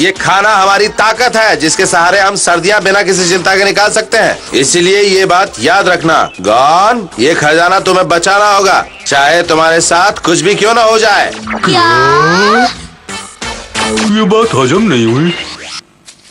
ये खाना हमारी ताकत है, जिसके सहारे हम सर्दियाँ बिना किसी चिंता के निकाल सकते हैं। इसीलिए ये बात याद रखना गॉन, ये खजाना तुम्हें बचाना होगा, चाहे तुम्हारे साथ कुछ भी क्यों ना हो जाए। क्या? ये बात हजम नहीं हुई।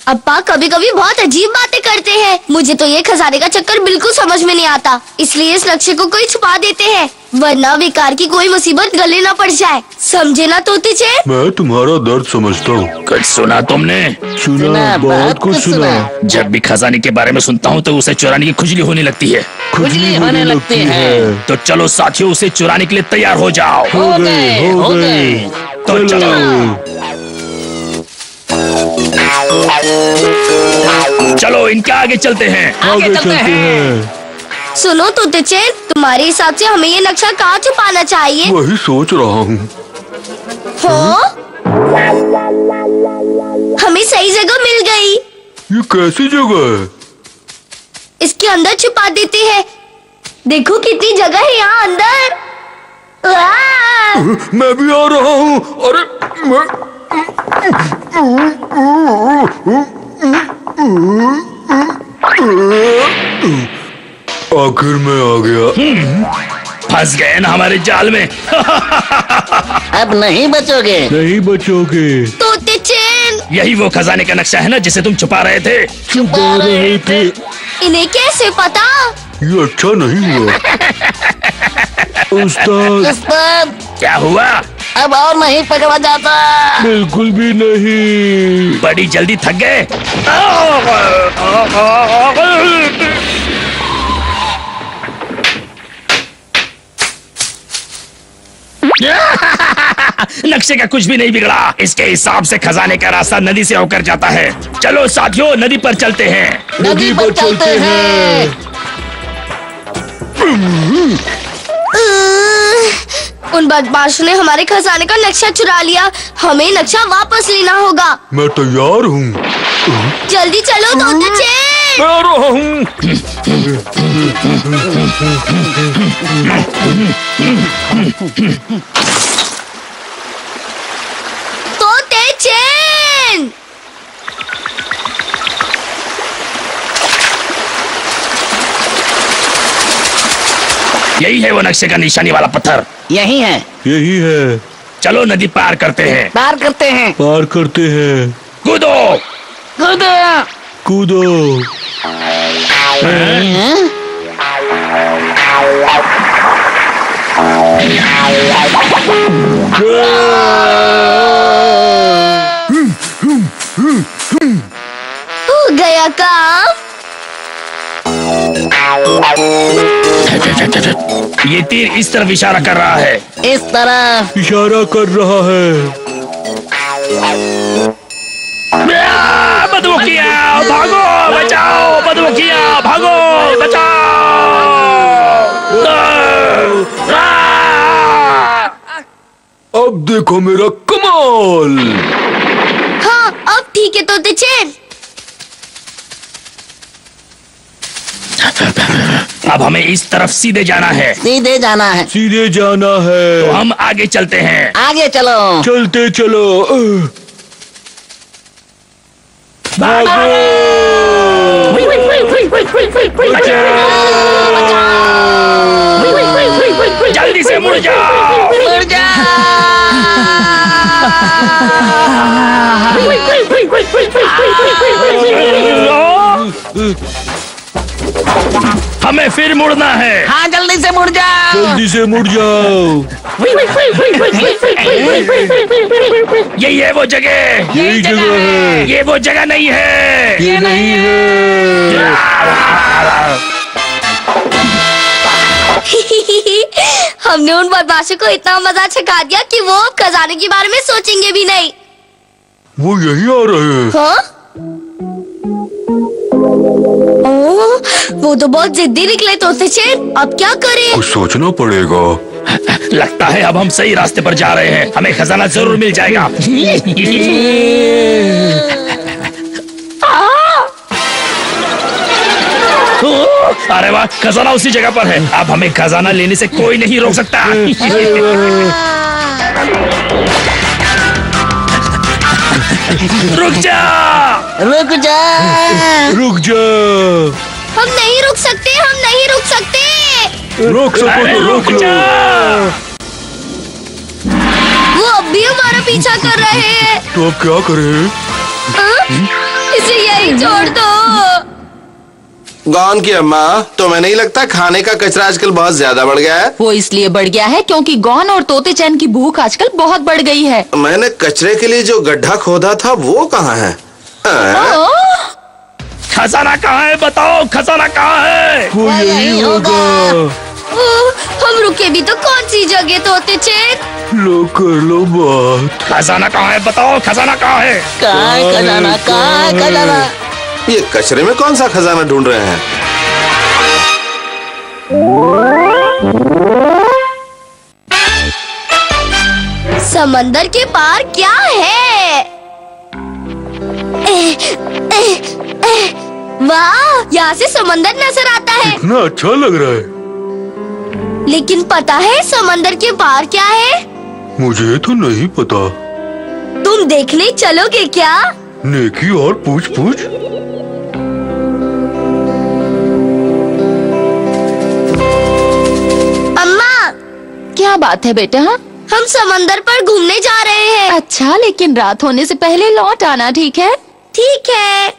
अप्पा कभी कभी बहुत अजीब बातें करते हैं। मुझे तो ये खजाने का चक्कर बिल्कुल समझ में नहीं आता, इसलिए इस नक्शे को कोई छुपा देते हैं, वरना बेकार की कोई मुसीबत गले ना पड़ जाए। समझे ना तोते चेन? मैं तुम्हारा दर्द समझता हूँ। कुछ सुना तुमने? सुना, बहुत कुछ सुना। जब भी खजाने के बारे में सुनता हूँ तो उसे चुराने की खुजली होने लगती है। खुजली होने लगती है। तो चलो साथियों, उसे चुराने के लिए तैयार हो जाओ। हो गए। तो चलो चलो इनके आगे चलते हैं। आगे चलते हैं। सुनो तोते चेन, तुम्हारे हिसाब से हमें ये नक्शा कहाँ छुपाना चाहिए? वही सोच रहा हूँ। हो? हमें सही जगह मिल गई। ये कैसी जगह है? इसके अंदर छुपा देते हैं। देखो कितनी जगह है यहाँ अंदर। मैं भी आ रहा हूँ। अरे आखिर में आ गया। फंस गए ना हमारे जाल में। अब नहीं बचोगे। नहीं बचोगे। तोते चेन, यही वो खजाने का नक्शा है ना जिसे तुम छुपा रहे थे। छुपा रहे थे। इन्हें कैसे पता? ये अच्छा नहीं हुआ। उस्ताद, उस्ताद, क्या हुआ? अब और नहीं पकड़ा जाता। बिल्कुल भी नहीं। बड़ी जल्दी थक गए। नक्शे का कुछ भी नहीं बिगड़ा। इसके हिसाब से खजाने का रास्ता नदी से होकर जाता है। चलो साथियों, नदी पर चलते हैं। नदी पर चलते हैं। उन बदमाशों ने हमारे खजाने का नक्शा चुरा लिया। हमें नक्शा वापस लेना होगा। मैं तैयार हूँ। जल्दी चलो तोते चेन। मैं आ रहा हूँ। तोते चेन, यही है वो नक्शे का निशानी वाला पत्थर। यही है। यही है। चलो नदी पार करते हैं। पार करते हैं। पार करते हैं। कूदो। कूदो। कूदो। हो गया काम। ये तीर इस तरफ इशारा कर रहा है। इस तरफ इशारा कर रहा है। बदमुखिया भागो, बचाओ। बदमुखिया भागो, बचाओ। अब देखो मेरा कमाल। हाँ अब ठीक है तोते चेन। अब हमें इस तरफ सीधे जाना है। सीधे जाना है। सीधे जाना है। तो हम आगे चलते हैं। आगे चलो। चलते चलो। भागो। जल्दी से मुड़ जाओ। मुड़ जा। हमें फिर मुड़ना है। हाँ जल्दी से मुड़ जा। जल्दी से मुड़ जाओ। यही है वो जगह। यही जगह है। ये वो जगह नहीं है। ये नहीं है। हमने उन बदमाशों को इतना मजा चखा दिया कि वो अब खजाने के बारे में सोचेंगे भी नहीं। वो यही आ रहे हैं। हाँ? वो तो बहुत जिद्दी निकले तोते चेन। अब क्या करें? कुछ सोचना पड़ेगा। लगता है अब हम सही रास्ते पर जा रहे हैं। हमें खजाना जरूर मिल जाएगा। अरे वाह, खजाना उसी जगह पर है। अब हमें खजाना लेने से कोई नहीं रोक सकता। रुक जा। रुक जा। रुक जा। हम नहीं रुक सकते, हम नहीं रुक सकते। रोक सको अरे तो रोक लो। जा। वो अब भी हमारा पीछा कर रहे हैं। तो अब क्या करें? इसे यही छोड़ दो। गॉन की अम्मा, तुम्हें नहीं लगता खाने का कचरा आजकल बहुत ज्यादा बढ़ गया है? वो इसलिए बढ़ गया है क्योंकि गौन और तोते चैन की भूख आजकल बहुत बढ़ गई है। मैंने कचरे के लिए जो गड्ढा खोदा था वो कहाँ है? खजाना कहाँ है? बताओ, खजाना कहाँ है? वो यही होगा। हम रुके भी तो कौन सी जगह तोते चैन? लो कर लो बात। खजाना कहाँ है? बताओ, खजाना कहाँ है? कहाँ खजाना, कहाँ खजाना? ये कचरे में कौन सा खजाना ढूंढ रहे हैं? समंदर के पार क्या है? वाह, यहाँ से समंदर नजर आता है। इतना अच्छा लग रहा है। लेकिन पता है समंदर के पार क्या है? मुझे तो नहीं पता। तुम देखने चलोगे क्या? नेकी और पूछ पूछ। अम्मा, क्या बात है बेटा? हम समंदर पर घूमने जा रहे हैं। अच्छा, लेकिन रात होने से पहले लौट आना, ठीक है? ठीक है।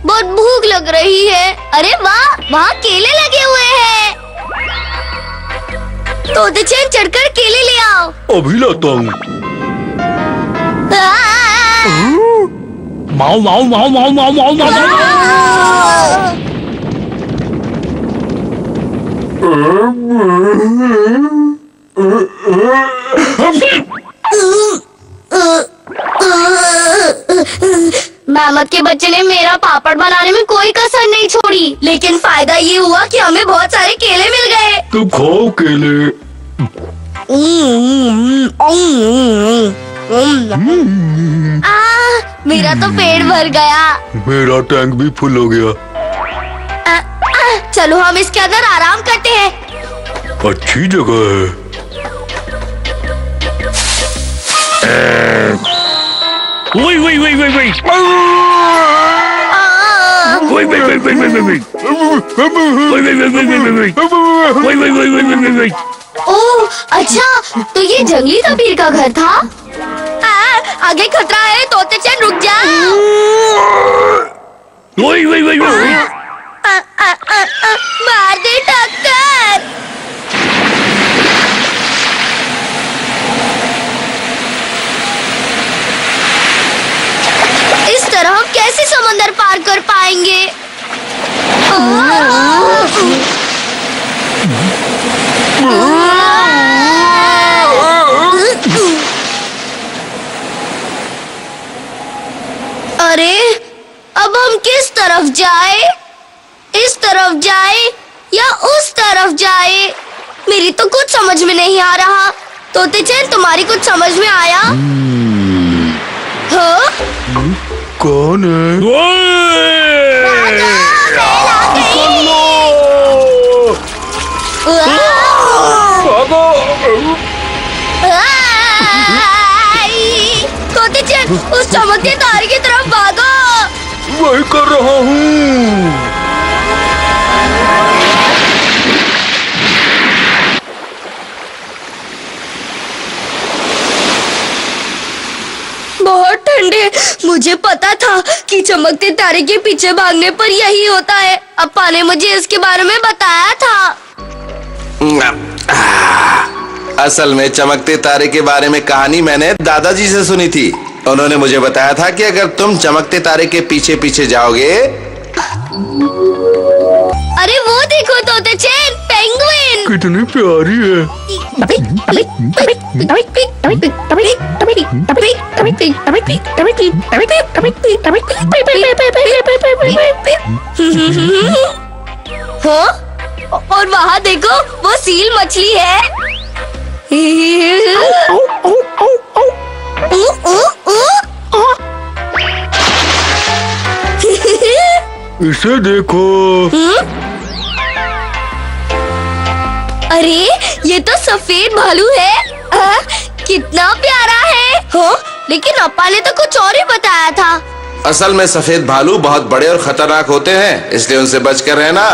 बहुत भूख लग रही है। अरे वाह, वहाँ केले लगे हुए हैं। तोते चैन चढ़कर केले ले आओ। अभी लाता हूँ। माओ माओ माओ माओ माओ माओ माओ। मेहमत के बच्चे ने मेरा पापड़ बनाने में कोई कसर नहीं छोड़ी, लेकिन फायदा ये हुआ कि हमें बहुत सारे केले मिल गए। तो खाओ केले। मेरा तो पेट भर गया। मेरा टैंक भी फुल हो गया। चलो हम इसके अंदर आराम करते हैं। अच्छी जगह है। वही वही वही वही वही वही वही वही वही वही वही ओह, अच्छा, तो ये जंगली तबीर का घर था। आगे खतरा है, तोते चैन रुक जा। मार दे टक्कर। इस तरह हम कैसे समंदर पार कर पाएंगे? अरे, अब हम किस तरफ जाए? इस तरफ जाए या उस तरफ जाए? मेरी तो कुछ समझ में नहीं आ रहा। तोते चैन, तुम्हारी कुछ समझ में आया? हाँ? कौन है? तोते चैन, उस चमकते तारे की तरफ भागो। वही कर रहा हूँ। बहुत ठंडे। मुझे पता था कि चमकते तारे के पीछे भागने पर यही होता है। अप्पा ने मुझे इसके बारे में बताया था। असल में चमकते तारे के बारे में कहानी मैंने दादाजी से सुनी थी। उन्होंने मुझे बताया था कि अगर तुम चमकते तारे के पीछे पीछे जाओगे। अरे वो देखो तोते चैन, पेंगुइन। कितनी प्यारी है। हाँ? और वहाँ देखो, वो सील मछली है। इसे देखो। अरे ये तो सफेद भालू है। कितना प्यारा है। हाँ, लेकिन अप्पा ने तो कुछ और ही बताया था। असल में सफेद भालू बहुत बड़े और खतरनाक होते हैं, इसलिए उनसे बच कर रहना।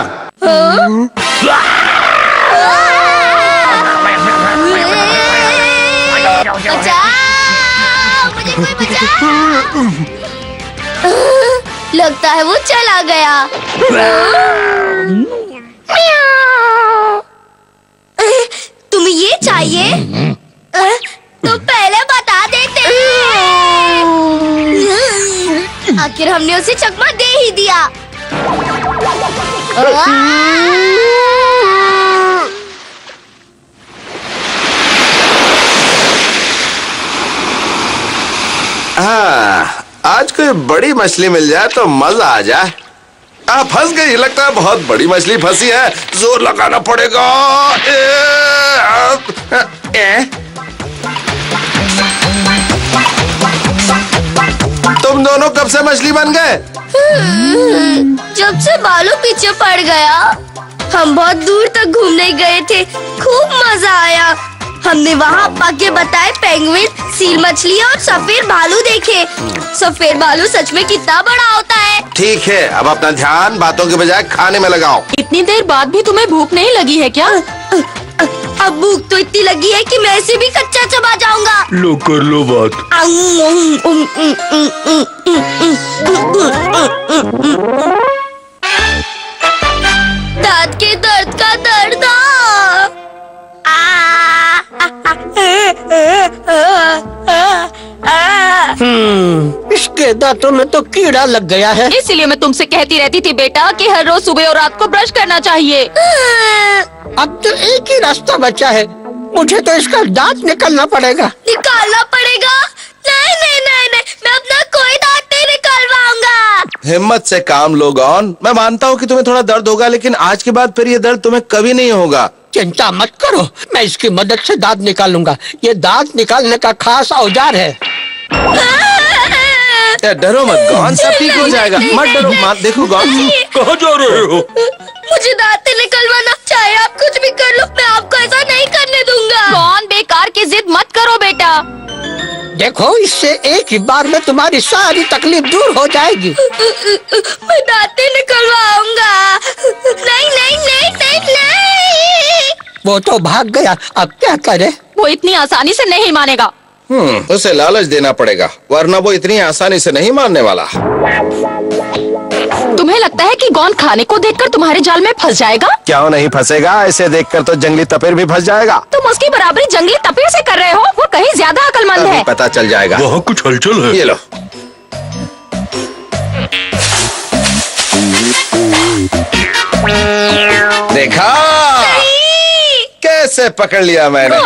बचाओ, मुझे कोई बचाओ। लगता है वो चला गया। तुम्हें ये चाहिए? तो पहले बता देते। आखिर हमने उसे चकमा दे ही दिया। हाँ, आज कोई बड़ी मछली मिल जाए तो मजा आ जाए। फंस गई, लगता है बहुत बड़ी मछली फंसी है। जोर लगाना पड़ेगा। तुम दोनों कब से मछली बन गए? जब से बालू पीछे पड़ गया। हम बहुत दूर तक घूमने गए थे, खूब मजा आया। हमने वहाँ अप्पा के बताए पेंगुइन, सील मछली और सफेद भालू देखे। सफेद भालू सच में कितना बड़ा होता है। ठीक है, अब अपना ध्यान बातों के बजाय खाने में लगाओ। इतनी देर बाद भी तुम्हें भूख नहीं लगी है क्या? अब भूख तो इतनी लगी है कि मैं इसे भी कच्चा चबा जाऊंगा। लो कर लो बात। दांत के दर्द का दर्द। इसके दांतों में तो कीड़ा लग गया है। इसीलिए मैं तुमसे कहती रहती थी बेटा कि हर रोज सुबह और रात को ब्रश करना चाहिए। अब तो एक ही रास्ता बचा है, मुझे तो इसका दांत निकालना पड़ेगा। निकालना पड़ेगा? नहीं नहीं नहीं नहीं, मैं अपना कोई दांत नहीं निकालवाऊंगा। हिम्मत से काम लो गॉन। मैं मानता हूँ कि तुम्हें थोड़ा दर्द होगा, लेकिन आज के बाद फिर ये दर्द तुम्हें कभी नहीं होगा। चिंता मत करो, मैं इसकी मदद से दांत निकालूंगा। ये दांत निकालने का खास औजार है। डरो मत गॉन, सब ठीक हो जाएगा। मत डरो, मत देखो गॉन। कहाँ जा रहे हो? मुझे दांत निकलवाना, चाहे आप कुछ भी कर लो, मैं आपको ऐसा नहीं करने दूंगा। कौन बेकार की जिद मत करो बेटा। देखो, इससे एक ही बार में तुम्हारी सारी तकलीफ दूर हो जाएगी। मैं दांत निकलवाऊंगा। नहीं नहीं नहीं नहीं नहीं। वो तो भाग गया, अब क्या करे? वो इतनी आसानी से नहीं मानेगा। उसे लालच देना पड़ेगा, वरना वो इतनी आसानी से नहीं मानने वाला। तुम्हें लगता है कि गौन खाने को देखकर तुम्हारे जाल में फंस जाएगा? क्यों नहीं फंसेगा? इसे देखकर तो जंगली तपेर भी फंस जाएगा। तुम उसकी बराबरी जंगली तपेर से कर रहे हो। वो कहीं ज्यादा अक्लमंद अभी है। पता चल जाएगा। वहाँ कुछ हलचल है। ये लो। देखा कैसे पकड़ लिया मैंने।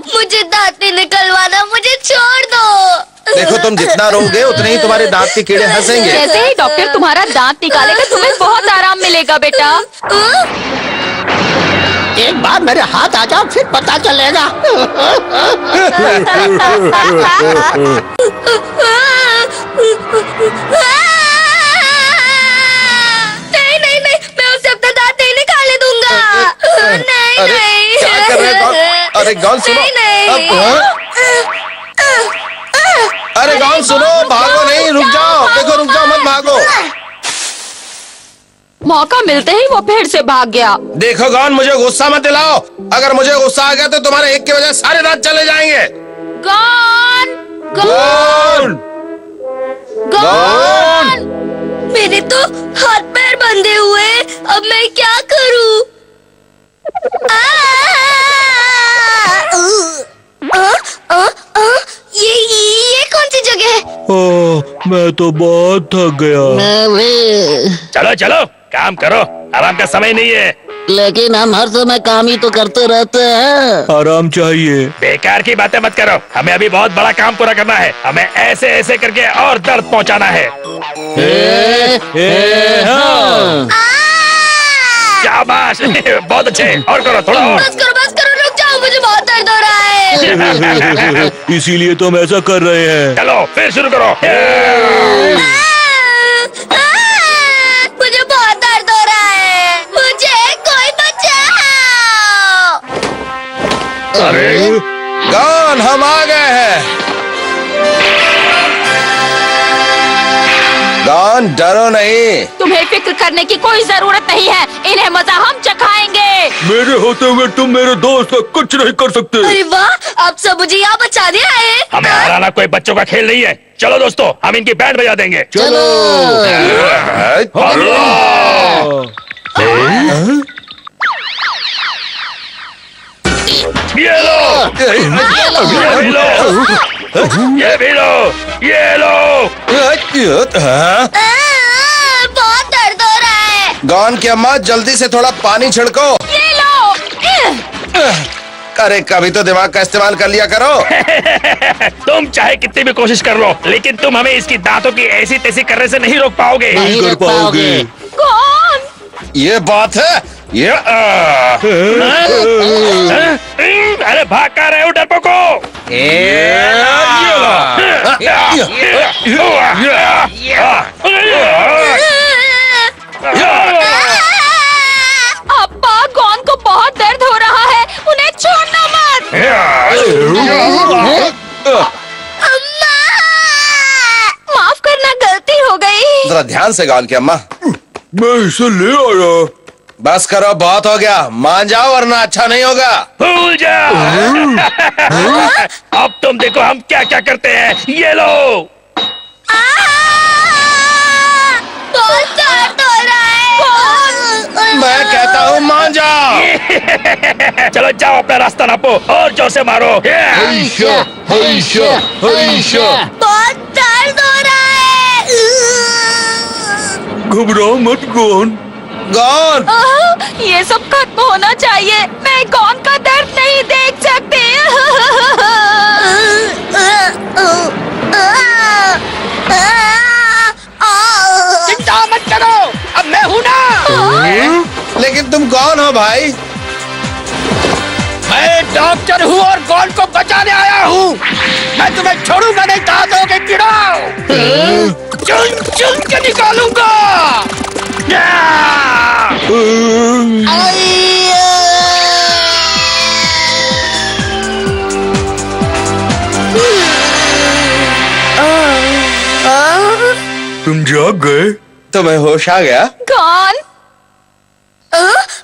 मुझे दांत निकलवाना, मुझे छोड़ दो। देखो, तुम जितना रोगे उतने ही तुम्हारे दांत के कीड़े हंसेंगे। जैसे ही डॉक्टर तुम्हारा दांत निकालेगा तुम्हें बहुत आराम मिलेगा बेटा। एक बार मेरे हाथ आ जाओ, फिर पता चलेगा। नहीं नहीं नहीं, मैं उसे अपना दांत नहीं निकालने दूंगा। नहीं अरे, नहीं, क्या कर रहे हो गॉन? अरे गॉन सुनो। नहीं, अब, हाँ? अरे गॉन सुनो, भागो नहीं, रुक जाओ। देखो, रुक जाओ, मत भागो। मौका मिलते ही वो फिर से भाग गया। देखो गॉन, मुझे गुस्सा मत दिलाओ। अगर मुझे गुस्सा आ गया तो तुम्हारे एक के बजाय सारे दांत चले जाएंगे। गौन गॉन! गॉन! मेरे तो हाथ पैर बंधे हुए, अब मैं क्या करूं? ये कौन सी जगह है? ओह, मैं तो बहुत थक गया। चलो चलो, काम करो, आराम का समय नहीं है। लेकिन हम हर समय काम ही तो करते रहते हैं। आराम चाहिए। बेकार की बातें मत करो, हमें अभी बहुत बड़ा काम पूरा करना है। हमें ऐसे ऐसे करके और दर्द पहुंचाना है। हाँ। शाबाश, बहुत अच्छे, और करो, थोड़ा और। बस करो, रुक जाओ, मुझे बहुत दर्द हो रहा है। इसीलिए तो हम ऐसा कर रहे हैं। चलो फिर शुरू करो। मुझे गॉन डरो नहीं। तुम्हें फिक्र करने की कोई जरूरत नहीं है, इन्हें मजा हम चखाएंगे। मेरे होते हुए तुम मेरे दोस्त का कुछ नहीं कर सकते। अरे वाह, आप सब मुझे यहाँ बचाने आए। हमें हराना कोई बच्चों का खेल नहीं है। चलो दोस्तों, हम इनकी बैंड बजा देंगे। चलो। ये लो, ये भी लो, ये भी लो, ये लो। बहुत दर्द हो रहा है। गॉन की अम्मा, जल्दी से थोड़ा पानी छिड़को। ये लो। अरे कभी तो दिमाग का इस्तेमाल कर लिया करो। तुम चाहे कितनी भी कोशिश कर लो, लेकिन तुम हमें इसकी दांतों की ऐसी तैसी करने से नहीं रोक पाओगे। नहीं कर पाओगे। कौन? ये बात है। ये अरे भाग कर रहे हो डरपोको। अब्बा, गॉन को बहुत दर्द हो रहा है, उन्हें छोड़ना मत। माफ करना, गलती हो गई। जरा ध्यान से गॉन की अम्मा। मैं इसे ले आया। बस करो, बहुत हो गया। मान जाओ वरना अच्छा नहीं होगा। भूल जाओ। अब तुम देखो हम क्या क्या करते हैं। ये लो। बहुत दर्द हो रहा है। मैं कहता हूँ मान जाओ। चलो जाओ, अपना रास्ता नापो और जोर से मारो। हैशा, हैशा, हैशा। बहुत दर्द हो रहा है। घबराओ मत गॉन। गॉन, ये सब खत्म होना चाहिए। मैं गॉन का दर्द नहीं देख सकती। चिंता मत करो, अब मैं हूँ ना। लेकिन तुम कौन हो भाई? मैं डॉक्टर हूँ और गॉन को बचाने आया हूँ। मैं तुम्हें छोड़ूंगा नहीं, दांतों के कीड़ो चुन चुन के निकालूंगा। तुम जाग गए? तुम्हें होश आ गया? गॉन,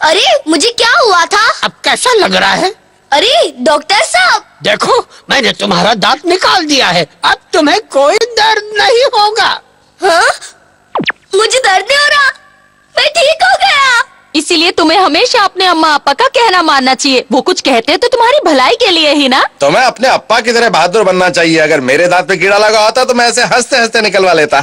अरे मुझे क्या हुआ था? अब कैसा लग रहा है? अरे डॉक्टर साहब, देखो, मैंने तुम्हारा दांत निकाल दिया है। अब तुम्हें कोई दर्द नहीं होगा। हाँ? मुझे दर्द नहीं हो रहा, मैं ठीक हो गया। इसीलिए तुम्हें हमेशा अपने अम्मा अप्पा का कहना मानना चाहिए। वो कुछ कहते हैं तो तुम्हारी भलाई के लिए ही ना। तुम्हें अपने अप्पा की तरह बहादुर बनना चाहिए। अगर मेरे दांत पे कीड़ा लगा होता तो मैं ऐसे हंसते हंसते निकलवा लेता।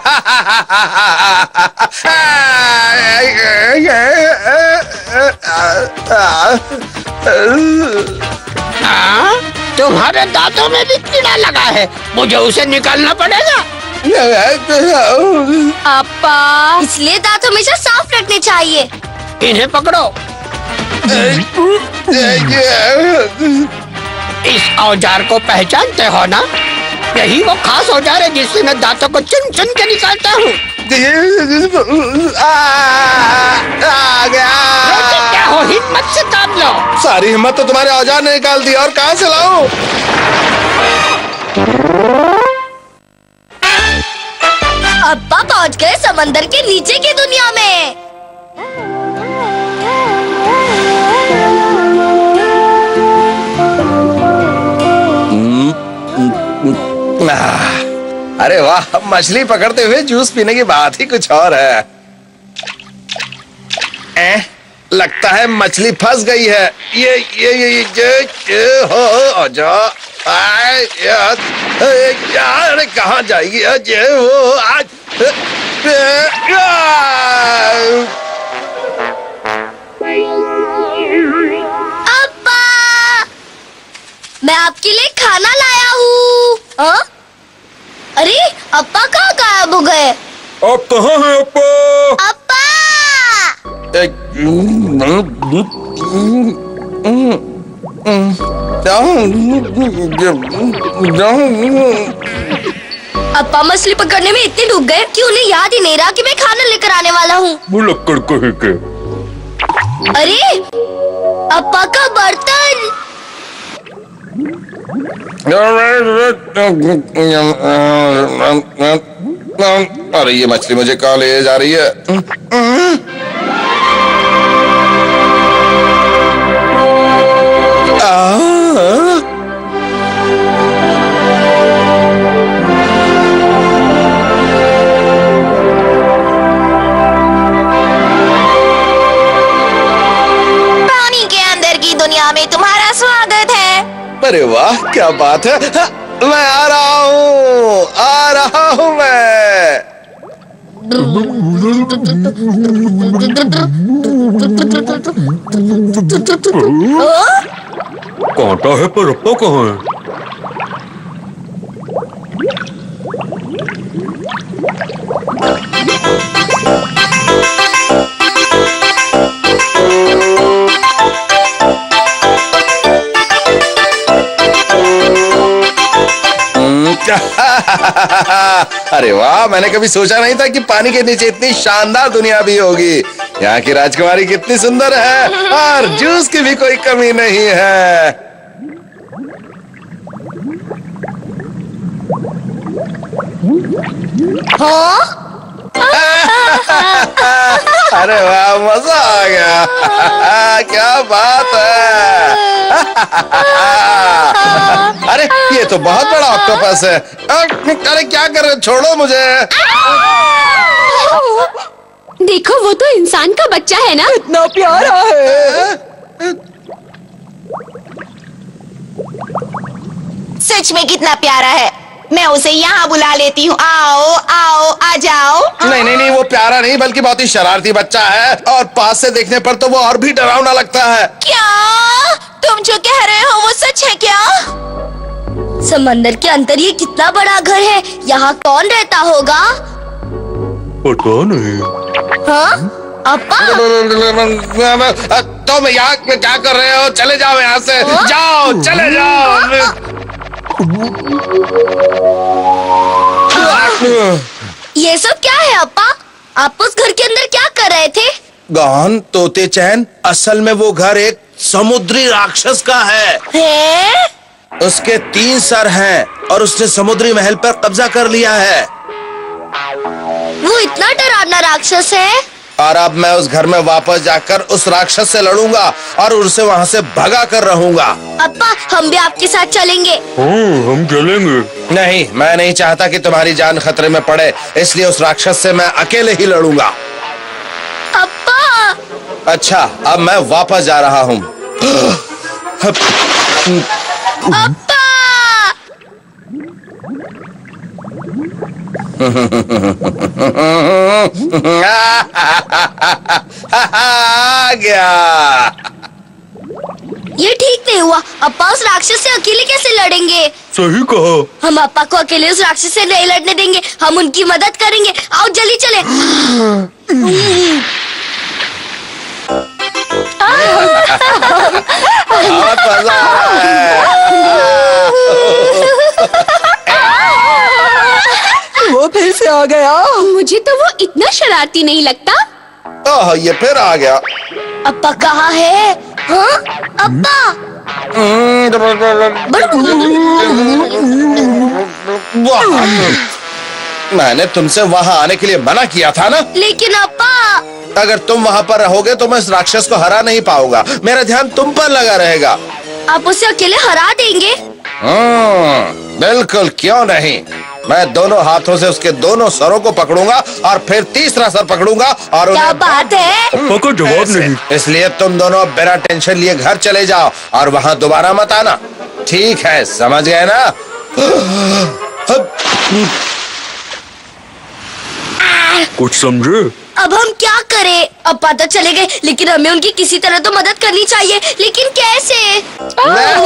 तुम्हारे दांतों में भी कीड़ा लगा है, मुझे उसे निकालना पड़ेगा। अप्पा, इसलिए दांत हमेशा साफ रखने चाहिए। इन्हें पकड़ो। इस औजार को पहचानते हो ना? यही वो खास औजार है जिससे मैं दांतों को चुन चुन के निकालता हूँ। आ गया। क्या हो, हिम्मत से दाब लो। सारी हिम्मत तो तुम्हारे औजार ने निकाल दी, और कहाँ से लाऊं? अब्बा पहुंच गए समंदर के नीचे की दुनिया में। अरे वाह, मछली पकड़ते हुए जूस पीने की बात ही कुछ और है। लगता है मछली फंस गई है। ये हो जा। अरे कहाँ जाएगी ये वो आज? अब्बा, मैं आपके लिए खाना लाया हूँ। हाँ? अरे अब्बा कहाँ गायब हो गए? आप कहाँ हैं अप्पा? अब्बा! अब्बा मछली पकड़ने में इतने डूब गए कि उन्हें याद ही नहीं रहा कि मैं खाना लेकर आने वाला हूँ। मुलक्कड़ कहे के। अरे अब्बा का बर्तन। अरे ये मछली मुझे कहाँ ले जा रही है? पानी के अंदर की दुनिया में तुम्हारा स्वागत है। अरे वाह क्या बात है। मैं आ रहा हूँ मैं। कांटा है पर रप्पा कहाँ है? अरे वाह, मैंने कभी सोचा नहीं था कि पानी के नीचे इतनी शानदार दुनिया भी होगी। यहाँ की राजकुमारी कितनी सुंदर है और जूस की भी कोई कमी नहीं है। अरे वाह, मजा आ गया। क्या बात है। अरे ये तो बहुत बड़ा ऑक्टोपस है। अरे क्या कर रहे हो? छोड़ो मुझे। देखो वो तो इंसान का बच्चा है ना। इतना प्यारा है। सच में कितना प्यारा है। मैं उसे यहाँ बुला लेती हूँ। आओ आओ आ जाओ। नहीं नहीं नहीं, वो प्यारा नहीं बल्कि बहुत ही शरारती बच्चा है और पास से देखने पर तो वो और भी डरावना लगता है। क्या तुम जो कह रहे हो वो सच है क्या? समंदर के अंदर ये कितना बड़ा घर है। यहाँ कौन रहता होगा? पता नहीं। हाँ अप्पा, तुम यहाँ क्या कर रहे हो? चले जाओ यहाँ से। जाओ, चले जाओ। ये सब क्या है अप्पा? आप उस घर के अंदर क्या कर रहे थे? गॉन तोते चैन, असल में वो घर एक समुद्री राक्षस का है। उसके 3 सर हैं और उसने समुद्री महल पर कब्जा कर लिया है। वो इतना डरावना राक्षस है? और अब मैं उस घर में वापस जाकर उस राक्षस से लड़ूंगा और उसे वहाँ से भगा कर रहूंगा। अप्पा हम भी आपके साथ चलेंगे। हम चलेंगे। नहीं, मैं नहीं चाहता कि तुम्हारी जान खतरे में पड़े, इसलिए उस राक्षस से मैं अकेले ही लड़ूंगा। अप्पा अच्छा, अब मैं वापस जा रहा हूँ। अप्पा आ गया। ये ठीक नहीं हुआ। अप्पा उस राक्षस से अकेले कैसे लड़ेंगे? सही कहा। हम अप्पा को अकेले उस राक्षस से नहीं लड़ने देंगे। हम उनकी मदद करेंगे। आओ जल्दी चले। बहुत मजा आ रहा है। वो फिर से आ गया। मुझे तो वो इतना शरारती नहीं लगता। ओह, ये फिर आ गया। अप्पा कहाँ है? हाँ अप्पा। मैंने तुमसे वहाँ आने के लिए मना किया था ना। लेकिन अप्पा, अगर तुम वहाँ पर रहोगे तो मैं इस राक्षस को हरा नहीं पाऊंगा। मेरा ध्यान तुम पर लगा रहेगा। आप उसे अकेले हरा देंगे? बिल्कुल, क्यों नहीं। मैं दोनों हाथों से उसके दोनों सरों को पकड़ूंगा और फिर तीसरा सर पकड़ूंगा और क्या बात है? अप्पा का जवाब नहीं। इसलिए तुम दोनों बिना टेंशन लिए घर चले जाओ और वहाँ दोबारा मत आना। ठीक है, समझ गए ना? कुछ समझे? अब हम क्या करें? अप्पा तो चले गए, लेकिन हमें उनकी किसी तरह तो मदद करनी चाहिए। लेकिन कैसे? मुझे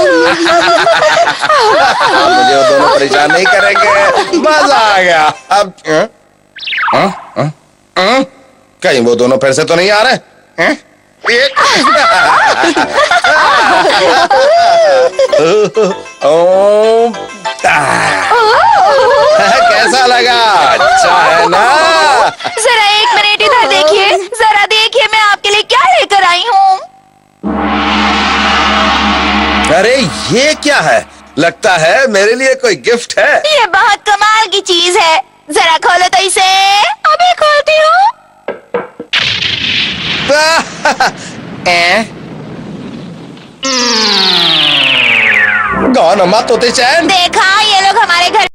वो दोनों परेशान नहीं करेंगे। मजा आ गया। अब कहीं वो दोनों फिर से तो नहीं आ रहे? कैसा लगा? अच्छा है ना? जरा 1 मिनट इधर देखिए। जरा देखिए मैं आपके लिए क्या लेकर आई हूँ। अरे ये क्या है? लगता है मेरे लिए कोई गिफ्ट है। ये बहुत कमाल की चीज है। जरा खोलो तो गौन अम्मा तोते चैन। देखा, ये लोग हमारे घर